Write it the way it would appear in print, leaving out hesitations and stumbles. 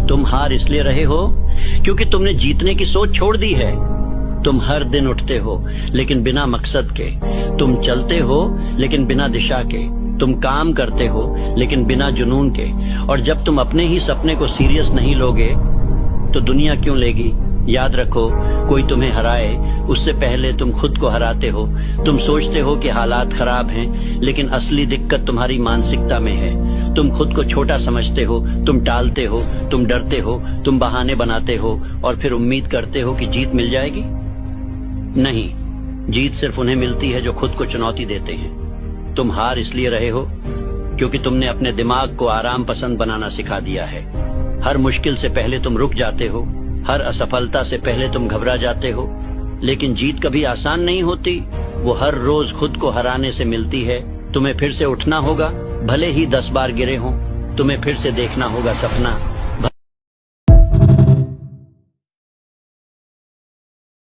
तुम हार इसलिए रहे हो क्योंकि तुमने जीतने की सोच छोड़ दी है। तुम हर दिन उठते हो लेकिन बिना मकसद के, तुम चलते हो लेकिन बिना दिशा के, तुम काम करते हो लेकिन बिना जुनून के। और जब तुम अपने ही सपने को सीरियस नहीं लोगे तो दुनिया क्यों लेगी। याद रखो, कोई तुम्हें हराए उससे पहले तुम खुद को हराते हो। तुम सोचते हो कि हालात खराब हैं, लेकिन असली दिक्कत तुम्हारी मानसिकता में है। तुम खुद को छोटा समझते हो, तुम टालते हो, तुम डरते हो, तुम बहाने बनाते हो और फिर उम्मीद करते हो कि जीत मिल जाएगी। नहीं, जीत सिर्फ उन्हें मिलती है जो खुद को चुनौती देते हैं। तुम हार इसलिए रहे हो क्योंकि तुमने अपने दिमाग को आराम पसंद बनाना सिखा दिया है। हर मुश्किल से पहले तुम रुक जाते हो, हर असफलता से पहले तुम घबरा जाते हो। लेकिन जीत कभी आसान नहीं होती, वो हर रोज खुद को हराने से मिलती है। तुम्हें फिर से उठना होगा, भले ही 10 बार गिरे हों। तुम्हें फिर से देखना होगा सपना,